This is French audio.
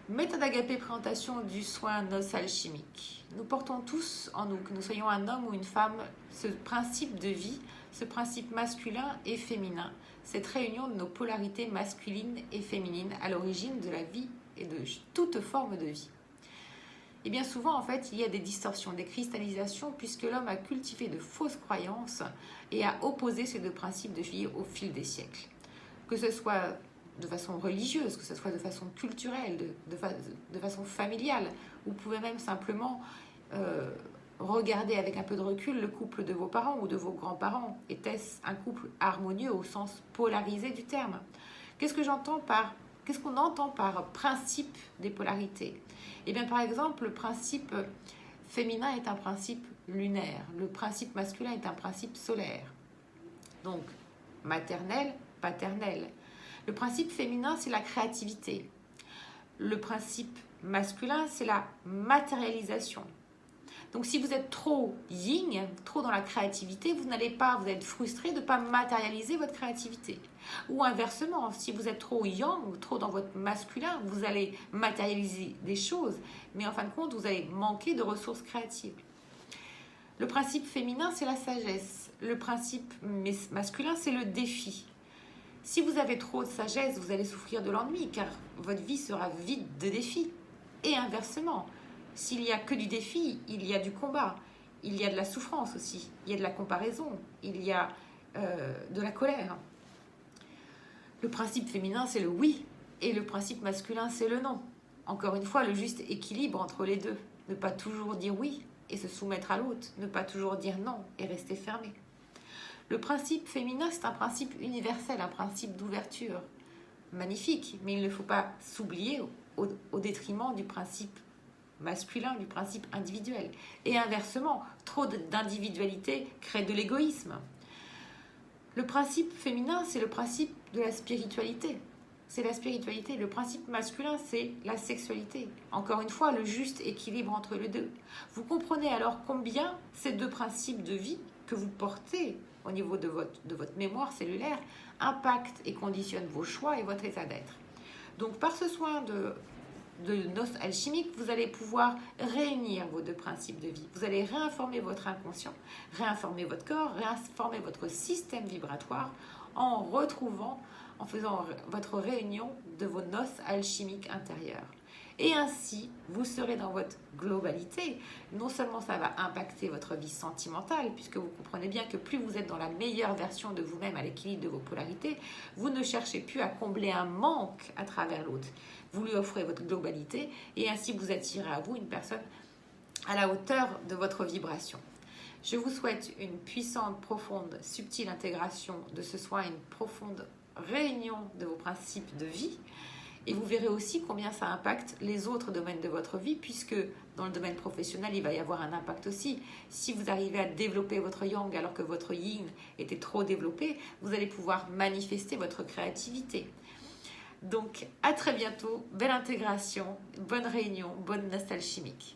Méthode Agapé, présentation du soin noces alchimique. Nous portons tous en nous, que nous soyons un homme ou une femme, ce principe de vie, ce principe masculin et féminin, cette réunion de nos polarités masculines et féminines à l'origine de la vie et de toute forme de vie. Et bien souvent, en fait, il y a des distorsions, des cristallisations, puisque l'homme a cultivé de fausses croyances et a opposé ces deux principes de vie au fil des siècles. Que ce soit de façon religieuse, que ce soit de façon culturelle, de façon familiale. Vous pouvez même simplement regarder avec un peu de recul le couple de vos parents ou de vos grands-parents. Était-ce un couple harmonieux au sens polarisé du terme? Qu'est-ce qu'on entend par principe des polarités? Eh bien, par exemple, le principe féminin est un principe lunaire. Le principe masculin est un principe solaire. Donc, maternel, paternel. Le principe féminin, c'est la créativité. Le principe masculin, c'est la matérialisation. Donc si vous êtes trop yin, trop dans la créativité, vous allez être frustré de ne pas matérialiser votre créativité. Ou inversement, si vous êtes trop yang, trop dans votre masculin, vous allez matérialiser des choses, mais en fin de compte, vous allez manquer de ressources créatives. Le principe féminin, c'est la sagesse. Le principe masculin, c'est le défi. Si vous avez trop de sagesse, vous allez souffrir de l'ennui, car votre vie sera vide de défis. Et inversement, s'il n'y a que du défi, il y a du combat. Il y a de la souffrance aussi. Il y a de la comparaison. Il y a de la colère. Le principe féminin, c'est le oui. Et le principe masculin, c'est le non. Encore une fois, le juste équilibre entre les deux. Ne pas toujours dire oui et se soumettre à l'autre. Ne pas toujours dire non et rester fermé. Le principe féminin, c'est un principe universel, un principe d'ouverture. Magnifique, mais il ne faut pas s'oublier au détriment du principe masculin, du principe individuel. Et inversement, trop d'individualité crée de l'égoïsme. Le principe féminin, c'est le principe de la spiritualité. C'est la spiritualité. Le principe masculin, c'est la sexualité. Encore une fois, le juste équilibre entre les deux. Vous comprenez alors combien ces deux principes de vie que vous portez au niveau de votre mémoire cellulaire impactent et conditionnent vos choix et votre état d'être. Donc, par ce soin de noces alchimiques, vous allez pouvoir réunir vos deux principes de vie. Vous allez réinformer votre inconscient, réinformer votre corps, réinformer votre système vibratoire en faisant votre réunion de vos noces alchimiques intérieures. Et ainsi, vous serez dans votre globalité. Non seulement ça va impacter votre vie sentimentale, puisque vous comprenez bien que plus vous êtes dans la meilleure version de vous-même à l'équilibre de vos polarités, vous ne cherchez plus à combler un manque à travers l'autre. Vous lui offrez votre globalité et ainsi vous attirez à vous une personne à la hauteur de votre vibration. Je vous souhaite une puissante, profonde, subtile intégration de ce soin, une profonde réunion de vos principes de vie. Et vous verrez aussi combien ça impacte les autres domaines de votre vie, puisque dans le domaine professionnel, il va y avoir un impact aussi. Si vous arrivez à développer votre yang alors que votre yin était trop développé, vous allez pouvoir manifester votre créativité. Donc, à très bientôt. Belle intégration, bonne réunion, bonne noces alchimique.